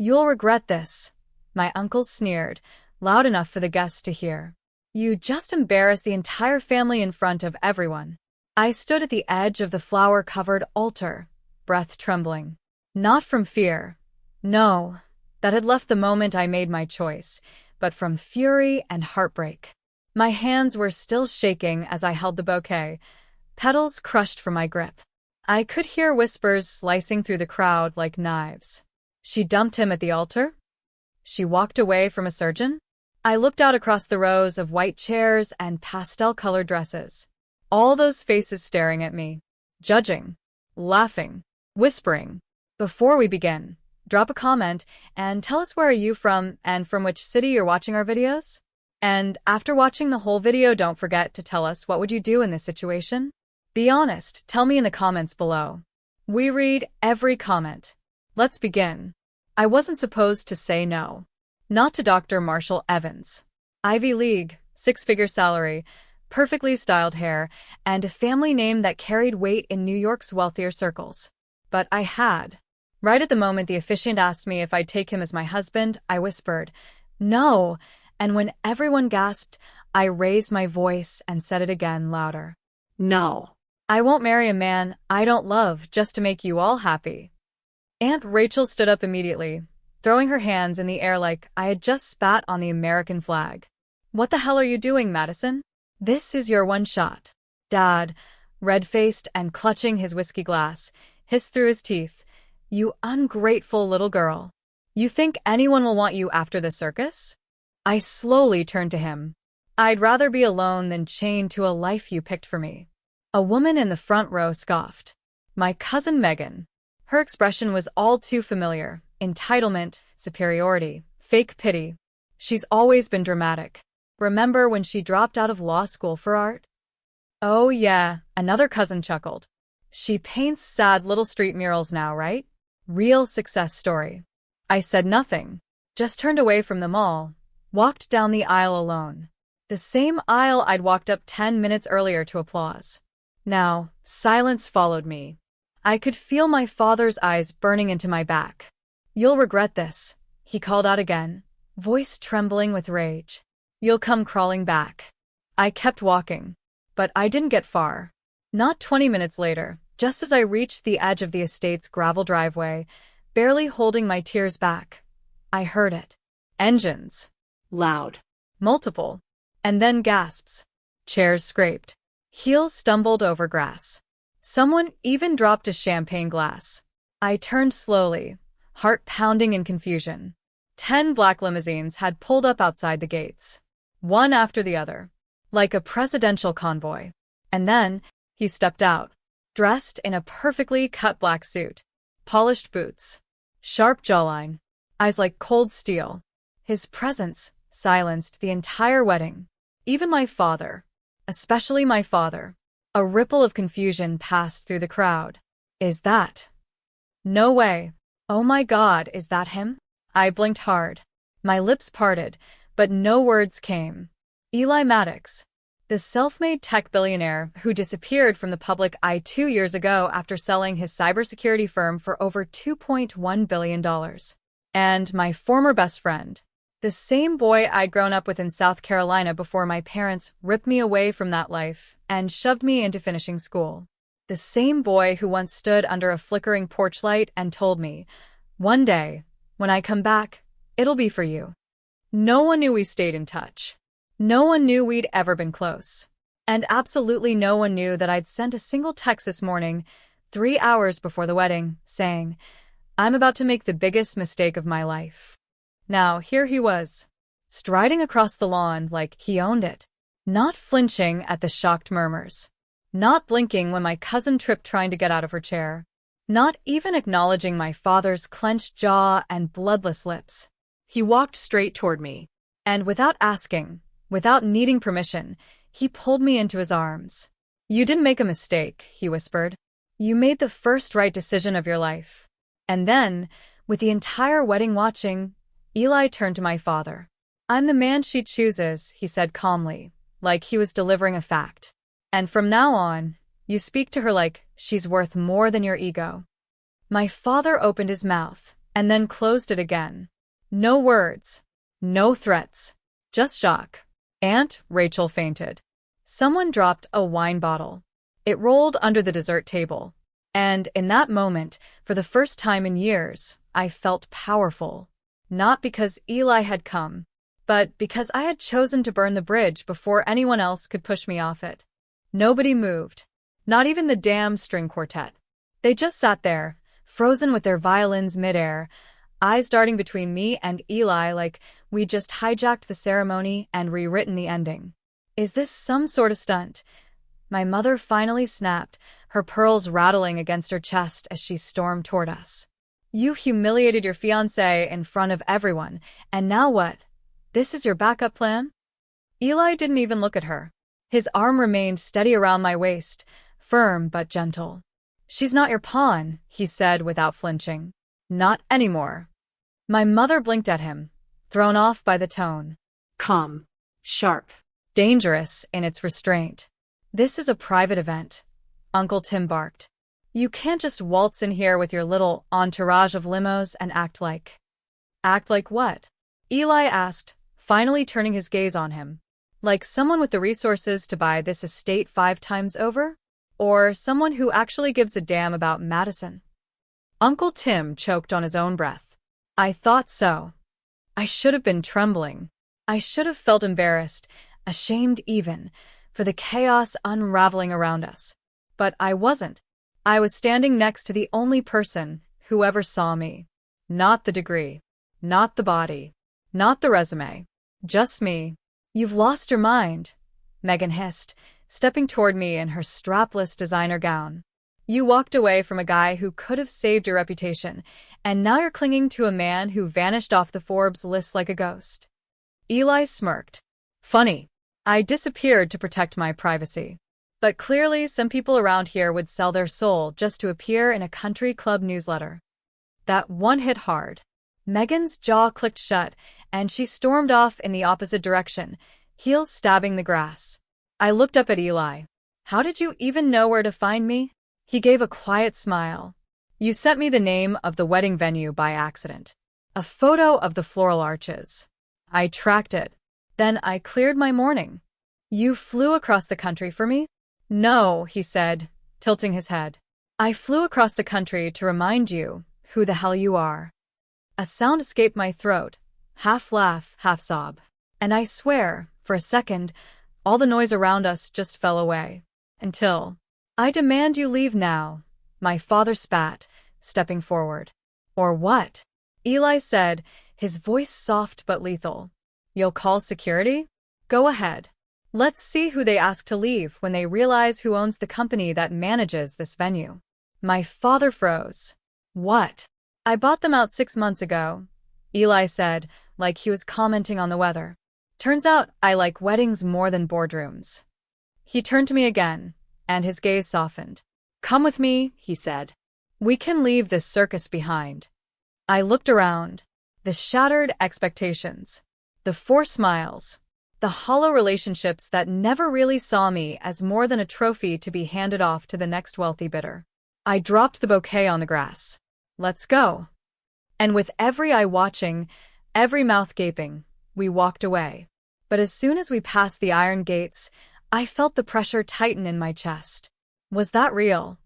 You'll regret this, my uncle sneered, loud enough for the guests to hear. You just embarrassed the entire family in front of everyone. I stood at the edge of the flower-covered altar, breath trembling. Not from fear. No, that had left the moment I made my choice, but from fury and heartbreak. My hands were still shaking as I held the bouquet, petals crushed from my grip. I could hear whispers slicing through the crowd like knives. She dumped him at the altar? She walked away from a surgeon? I looked out across the rows of white chairs and pastel-colored dresses. All those faces staring at me, judging, laughing, whispering. Before we begin, drop a comment and tell us where are you from and from which city you're watching our videos? And after watching the whole video, don't forget to tell us what would you do in this situation? Be honest, tell me in the comments below. We read every comment. Let's begin. I wasn't supposed to say no. Not to Dr. Marshall Evans. Ivy League, six-figure salary, perfectly styled hair, and a family name that carried weight in New York's wealthier circles. But I had. Right at the moment the officiant asked me if I'd take him as my husband, I whispered, "No," and when everyone gasped, I raised my voice and said it again louder. "No. I won't marry a man I don't love just to make you all happy." Aunt Rachel stood up immediately, throwing her hands in the air like I had just spat on the American flag. "What the hell are you doing, Madison? This is your one shot." Dad, red-faced and clutching his whiskey glass, hissed through his teeth, "You ungrateful little girl. You think anyone will want you after the circus?" I slowly turned to him. "I'd rather be alone than chained to a life you picked for me." A woman in the front row scoffed. My cousin Megan. Her expression was all too familiar. Entitlement, superiority, fake pity. She's always been dramatic. Remember when she dropped out of law school for art? "Oh yeah," another cousin chuckled. "She paints sad little street murals now, right? Real success story." I said nothing, just turned away from them all, walked down the aisle alone. The same aisle I'd walked up 10 minutes earlier to applause. Now, silence followed me. I could feel my father's eyes burning into my back. "You'll regret this," he called out again, voice trembling with rage. "You'll come crawling back." I kept walking, but I didn't get far. Not 20 minutes later, just as I reached the edge of the estate's gravel driveway, barely holding my tears back, I heard it. Engines. Loud. Multiple. And then gasps. Chairs scraped. Heels stumbled over grass. Someone even dropped a champagne glass. I turned slowly, heart pounding in confusion. 10 black limousines had pulled up outside the gates, one after the other, like a presidential convoy. And then, he stepped out, dressed in a perfectly cut black suit, polished boots, sharp jawline, eyes like cold steel. His presence silenced the entire wedding. Even my father, especially my father. A ripple of confusion passed through the crowd. "Is that? No way. Oh my God, is that him?" I blinked hard. My lips parted, but no words came. Eli Maddox, the self-made tech billionaire who disappeared from the public eye 2 years ago after selling his cybersecurity firm for over $2.1 billion. And my former best friend, the same boy I'd grown up with in South Carolina before my parents ripped me away from that life and shoved me into finishing school. The same boy who once stood under a flickering porch light and told me, "One day, when I come back, it'll be for you." No one knew we stayed in touch. No one knew we'd ever been close. And absolutely no one knew that I'd sent a single text this morning, 3 hours before the wedding, saying, "I'm about to make the biggest mistake of my life." Now, here he was, striding across the lawn like he owned it, not flinching at the shocked murmurs, not blinking when my cousin tripped trying to get out of her chair, not even acknowledging my father's clenched jaw and bloodless lips. He walked straight toward me, and without asking, without needing permission, he pulled me into his arms. "You didn't make a mistake," he whispered. "You made the first right decision of your life." And then, with the entire wedding watching, Eli turned to my father. "I'm the man she chooses," he said calmly, like he was delivering a fact. "And from now on, you speak to her like she's worth more than your ego." My father opened his mouth, and then closed it again. No words. No threats. Just shock. Aunt Rachel fainted. Someone dropped a wine bottle. It rolled under the dessert table. And in that moment, for the first time in years, I felt powerful. Not because Eli had come, but because I had chosen to burn the bridge before anyone else could push me off it. Nobody moved. Not even the damn string quartet. They just sat there, frozen with their violins midair, eyes darting between me and Eli like we'd just hijacked the ceremony and rewritten the ending. Is this some sort of stunt? My mother finally snapped, her pearls rattling against her chest as she stormed toward us. You humiliated your fiancé in front of everyone, and now what? This is your backup plan? Eli didn't even look at her. His arm remained steady around my waist, firm but gentle. She's not your pawn, he said without flinching. Not anymore. My mother blinked at him, thrown off by the tone. Calm. Sharp. Dangerous in its restraint. This is a private event, Uncle Tim barked. You can't just waltz in here with your little entourage of limos and act like. Act like what? Eli asked, finally turning his gaze on him. Like someone with the resources to buy this estate 5 times over? Or someone who actually gives a damn about Madison? Uncle Tim choked on his own breath. I thought so. I should have been trembling. I should have felt embarrassed, ashamed even, for the chaos unraveling around us. But I wasn't. I was standing next to the only person who ever saw me. Not the degree. Not the body. Not the resume. Just me. You've lost your mind, Megan hissed, stepping toward me in her strapless designer gown. You walked away from a guy who could have saved your reputation, and now you're clinging to a man who vanished off the Forbes list like a ghost. Eli smirked. Funny. I disappeared to protect my privacy. But clearly some people around here would sell their soul just to appear in a country club newsletter. That one hit hard. Megan's jaw clicked shut, and she stormed off in the opposite direction, heels stabbing the grass. I looked up at Eli. How did you even know where to find me? He gave a quiet smile. You sent me the name of the wedding venue by accident. A photo of the floral arches. I tracked it. Then I cleared my morning. You flew across the country for me? No, he said, tilting his head. I flew across the country to remind you who the hell you are. A sound escaped my throat, half laugh, half sob. And I swear, for a second, all the noise around us just fell away. Until, I demand you leave now, my father spat, stepping forward. Or what? Eli said, his voice soft but lethal. You'll call security? Go ahead. Let's see who they ask to leave when they realize who owns the company that manages this venue. My father froze. What? I bought them out 6 months ago, Eli said, like he was commenting on the weather. Turns out I like weddings more than boardrooms. He turned to me again, and his gaze softened. Come with me, he said. We can leave this circus behind. I looked around. The shattered expectations. The forced smiles. The hollow relationships that never really saw me as more than a trophy to be handed off to the next wealthy bidder. I dropped the bouquet on the grass. Let's go. And with every eye watching, every mouth gaping, we walked away. But as soon as we passed the iron gates, I felt the pressure tighten in my chest. Was that real?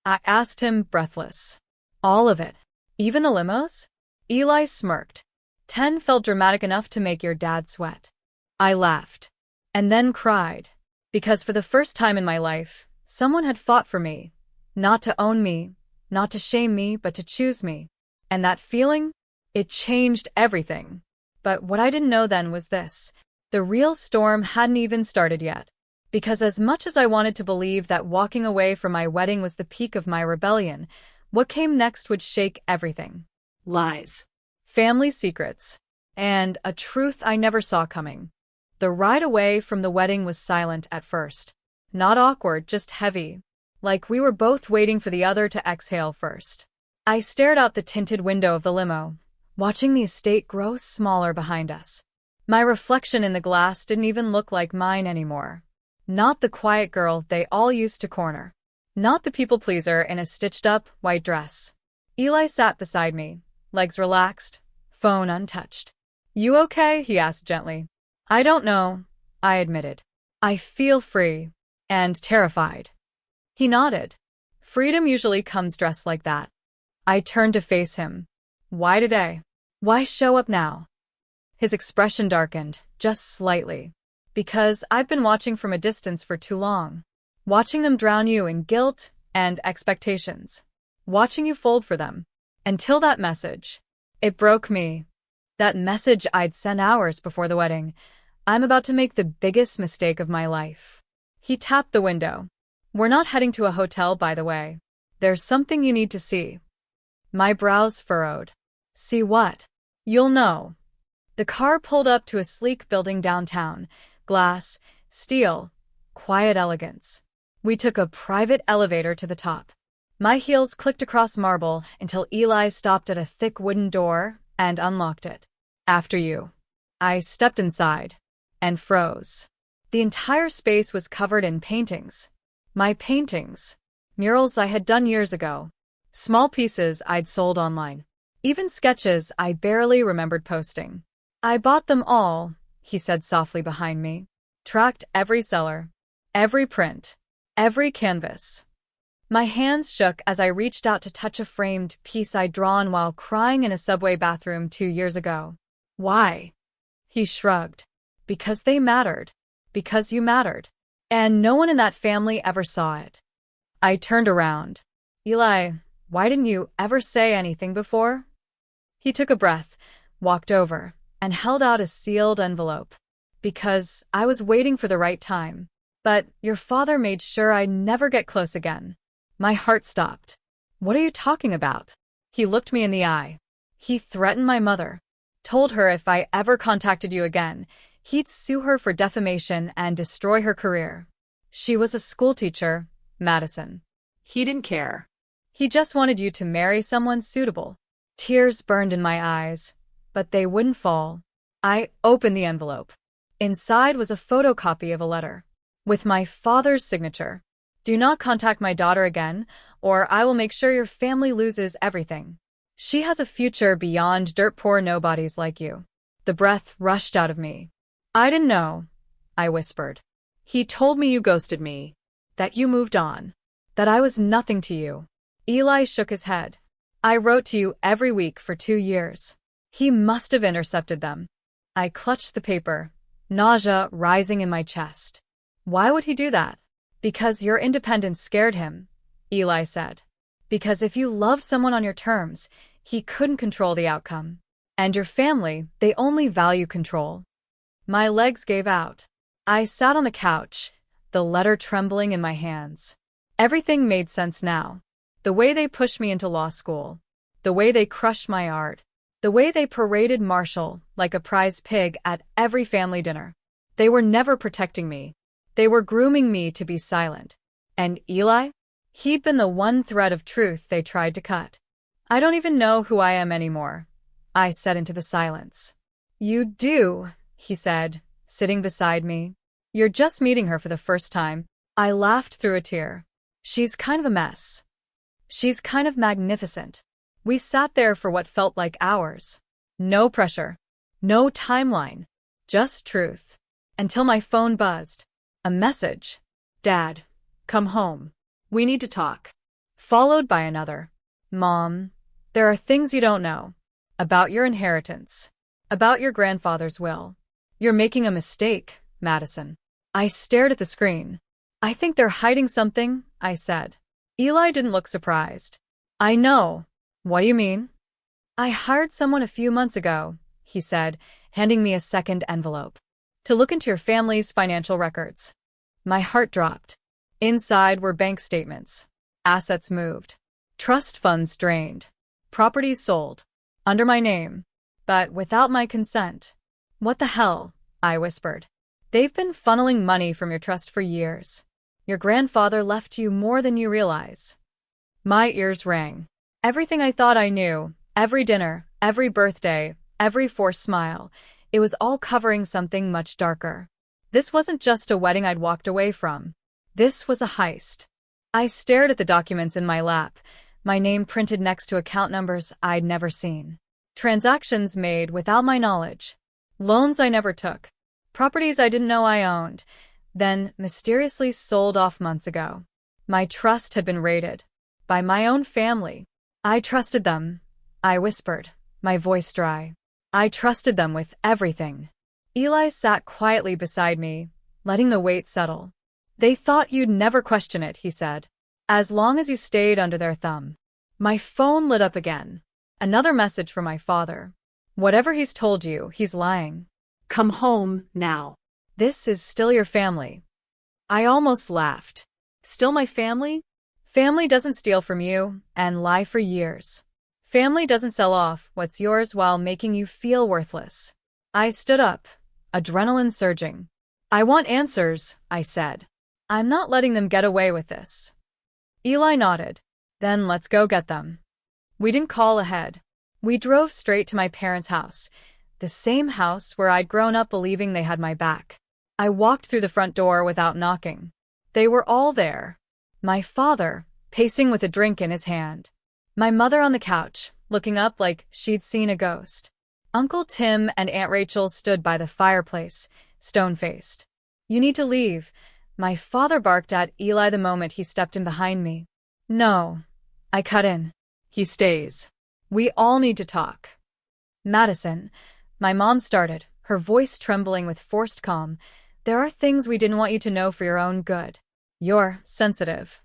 I asked him, breathless. All of it. Even the limos? Eli smirked. 10 felt dramatic enough to make your dad sweat. I laughed. And then cried. Because for the first time in my life, someone had fought for me. Not to own me, not to shame me, but to choose me. And that feeling? It changed everything. But what I didn't know then was this. The real storm hadn't even started yet. Because as much as I wanted to believe that walking away from my wedding was the peak of my rebellion, what came next would shake everything. Lies. Family secrets. And a truth I never saw coming. The ride away from the wedding was silent at first. Not awkward, just heavy. Like we were both waiting for the other to exhale first. I stared out the tinted window of the limo, watching the estate grow smaller behind us. My reflection in the glass didn't even look like mine anymore. Not the quiet girl they all used to corner. Not the people-pleaser in a stitched-up white dress. Eli sat beside me, legs relaxed, phone untouched. "You okay?" he asked gently. "I don't know," I admitted. "I feel free and terrified." He nodded. "Freedom usually comes dressed like that." I turned to face him. "Why today? Why show up now?" His expression darkened, just slightly. "Because I've been watching from a distance for too long. Watching them drown you in guilt and expectations. Watching you fold for them. Until that message. It broke me. That message I'd sent hours before the wedding. I'm about to make the biggest mistake of my life." He tapped the window. "We're not heading to a hotel, by the way. There's something you need to see." My brows furrowed. "See what?" "You'll know." The car pulled up to a sleek building downtown. Glass, steel, quiet elegance. We took a private elevator to the top. My heels clicked across marble until Eli stopped at a thick wooden door and unlocked it. "After you." I stepped inside and froze. The entire space was covered in paintings. My paintings. Murals I had done years ago. Small pieces I'd sold online. Even sketches I barely remembered posting. "I bought them all," he said softly behind me. "Tracked every seller. Every print. Every canvas." My hands shook as I reached out to touch a framed piece I'd drawn while crying in a subway bathroom 2 years ago. "Why?" He shrugged. "Because they mattered. Because you mattered. And no one in that family ever saw it." I turned around. "Eli, why didn't you ever say anything before?" He took a breath, walked over, and held out a sealed envelope. "Because I was waiting for the right time. But your father made sure I'd never get close again." My heart stopped. "What are you talking about?" He looked me in the eye. "He threatened my mother. Told her if I ever contacted you again, he'd sue her for defamation and destroy her career. She was a schoolteacher, Madison. He didn't care. He just wanted you to marry someone suitable." Tears burned in my eyes, but they wouldn't fall. I opened the envelope. Inside was a photocopy of a letter, with my father's signature. "Do not contact my daughter again, or I will make sure your family loses everything. She has a future beyond dirt-poor nobodies like you." The breath rushed out of me. "I didn't know," I whispered. "He told me you ghosted me, that you moved on, that I was nothing to you." Eli shook his head. "I wrote to you every week for 2 years. He must have intercepted them." I clutched the paper, nausea rising in my chest. "Why would he do that?" "Because your independence scared him," Eli said. "Because if you loved someone on your terms, he couldn't control the outcome. And your family, they only value control." My legs gave out. I sat on the couch, the letter trembling in my hands. Everything made sense now. The way they pushed me into law school. The way they crushed my art. The way they paraded Marshall like a prize pig at every family dinner. They were never protecting me. They were grooming me to be silent. And Eli? He'd been the one thread of truth they tried to cut. "I don't even know who I am anymore," I said into the silence. "You do," he said, sitting beside me. "You're just meeting her for the first time." I laughed through a tear. "She's kind of a mess. She's kind of magnificent." We sat there for what felt like hours. No pressure. No timeline. Just truth. Until my phone buzzed. A message. "Dad, come home. We need to talk." Followed by another. "Mom, there are things you don't know. About your inheritance. About your grandfather's will. You're making a mistake, Madison." I stared at the screen. "I think they're hiding something," I said. Eli didn't look surprised. "I know. What do you mean?" "I hired someone a few months ago," he said, handing me a second envelope, "to look into your family's financial records." My heart dropped. Inside were bank statements. Assets moved. Trust funds drained. Properties sold. Under my name. But without my consent. "What the hell?" I whispered. "They've been funneling money from your trust for years. Your grandfather left you more than you realize." My ears rang. Everything I thought I knew, every dinner, every birthday, every forced smile, it was all covering something much darker. This wasn't just a wedding I'd walked away from. This was a heist. I stared at the documents in my lap, my name printed next to account numbers I'd never seen. Transactions made without my knowledge. Loans I never took. Properties I didn't know I owned, then mysteriously sold off months ago. My trust had been raided. By my own family. I trusted them. I whispered, my voice dry. I trusted them with everything. Eli sat quietly beside me, letting the weight settle. They thought you'd never question it, he said. As long as you stayed under their thumb. My phone lit up again. Another message from my father. Whatever he's told you, he's lying. Come home, now. This is still your family. I almost laughed. Still my family? Family doesn't steal from you and lie for years. Family doesn't sell off what's yours while making you feel worthless. I stood up, adrenaline surging. I want answers, I said. I'm not letting them get away with this. Eli nodded. Then let's go get them. We didn't call ahead. We drove straight to my parents' house, the same house where I'd grown up believing they had my back. I walked through the front door without knocking. They were all there. My father, pacing with a drink in his hand. My mother on the couch, looking up like she'd seen a ghost. Uncle Tim and Aunt Rachel stood by the fireplace, stone-faced. You need to leave. My father barked at Eli the moment he stepped in behind me. No. I cut in. He stays. We all need to talk. Madison, my mom started, her voice trembling with forced calm. There are things we didn't want you to know for your own good. You're sensitive.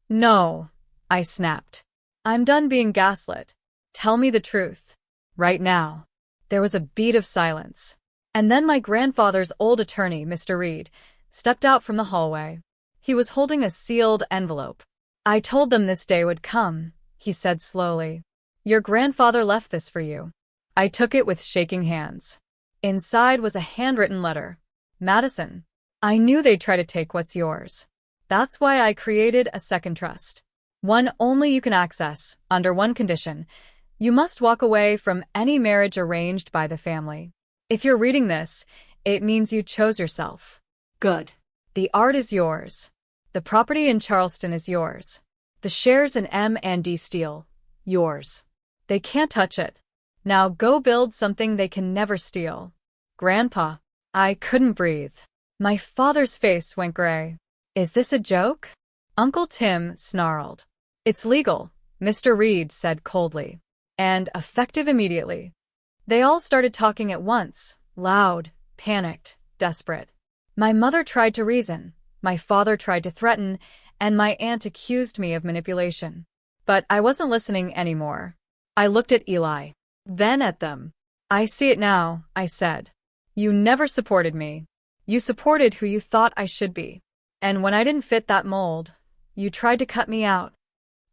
No, I snapped. I'm done being gaslit. Tell me the truth. Right now. There was a beat of silence. And then my grandfather's old attorney, Mr. Reed, stepped out from the hallway. He was holding a sealed envelope. I told them this day would come, he said slowly. Your grandfather left this for you. I took it with shaking hands. Inside was a handwritten letter. Madison, I knew they'd try to take what's yours. That's why I created a second trust. One only you can access, under one condition. You must walk away from any marriage arranged by the family. If you're reading this, it means you chose yourself. Good. The art is yours. The property in Charleston is yours. The shares in M&D Steel, yours. They can't touch it. Now go build something they can never steal. Grandpa. I couldn't breathe. My father's face went gray. Is this a joke? Uncle Tim snarled. It's legal, Mr. Reed said coldly. And effective immediately. They all started talking at once, loud, panicked, desperate. My mother tried to reason, my father tried to threaten, and my aunt accused me of manipulation. But I wasn't listening anymore. I looked at Eli. Then at them. I see it now, I said. You never supported me. You supported who you thought I should be. And when I didn't fit that mold, you tried to cut me out.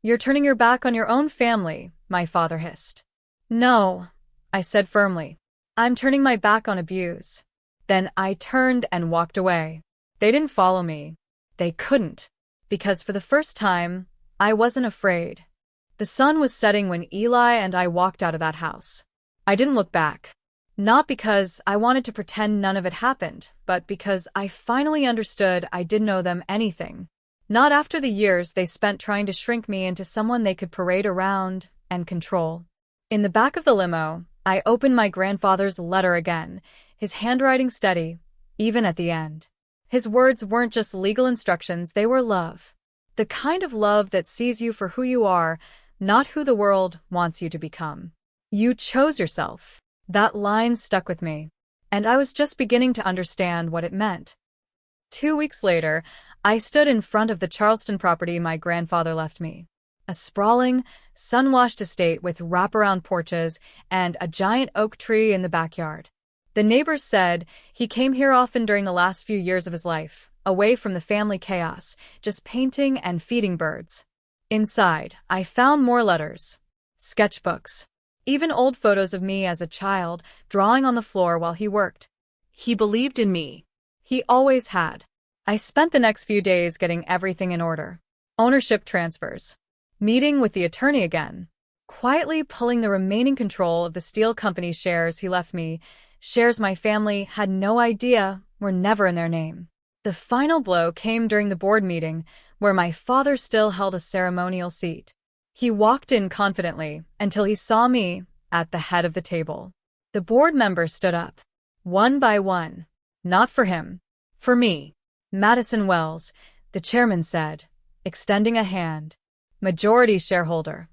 You're turning your back on your own family, my father hissed. No, I said firmly. I'm turning my back on abuse. Then I turned and walked away. They didn't follow me. They couldn't. Because for the first time, I wasn't afraid. The sun was setting when Eli and I walked out of that house. I didn't look back. Not because I wanted to pretend none of it happened, but because I finally understood I didn't owe them anything. Not after the years they spent trying to shrink me into someone they could parade around and control. In the back of the limo, I opened my grandfather's letter again, his handwriting steady, even at the end. His words weren't just legal instructions, they were love. The kind of love that sees you for who you are, not who the world wants you to become. You chose yourself. That line stuck with me, and I was just beginning to understand what it meant. 2 weeks later, I stood in front of the Charleston property my grandfather left me. A sprawling, sun-washed estate with wraparound porches and a giant oak tree in the backyard. The neighbors said he came here often during the last few years of his life, away from the family chaos, just painting and feeding birds. Inside, I found more letters, sketchbooks, even old photos of me as a child, drawing on the floor while he worked. He believed in me. He always had. I spent the next few days getting everything in order. Ownership transfers. Meeting with the attorney again. Quietly pulling the remaining control of the steel company's shares he left me, shares my family had no idea were never in their name. The final blow came during the board meeting, where my father still held a ceremonial seat. He walked in confidently until he saw me at the head of the table. The board members stood up, one by one. Not for him. For me. Madison Wells, the chairman said, extending a hand. Majority shareholder.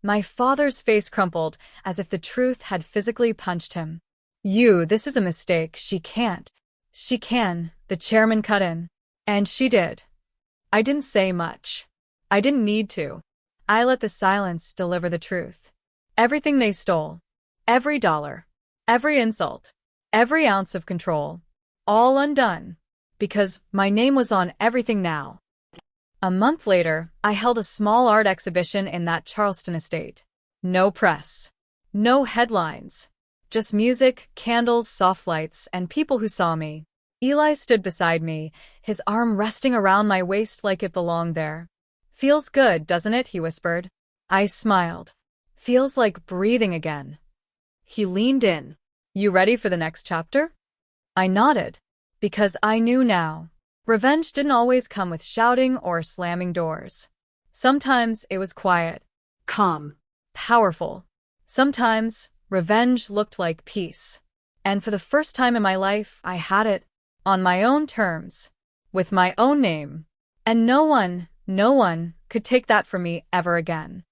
My father's face crumpled as if the truth had physically punched him. This is a mistake. She can't. She can, the chairman cut in. And she did. I didn't say much. I didn't need to. I let the silence deliver the truth. Everything they stole. Every dollar. Every insult. Every ounce of control. All undone. Because my name was on everything now. A month later, I held a small art exhibition in that Charleston estate. No press. No headlines. Just music, candles, soft lights, and people who saw me. Eli stood beside me, his arm resting around my waist like it belonged there. Feels good, doesn't it? He whispered. I smiled. Feels like breathing again. He leaned in. You ready for the next chapter? I nodded. Because I knew now. Revenge didn't always come with shouting or slamming doors. Sometimes it was quiet. Calm. Powerful. Sometimes revenge looked like peace. And for the first time in my life, I had it. On my own terms. With my own name. And no one could take that from me ever again.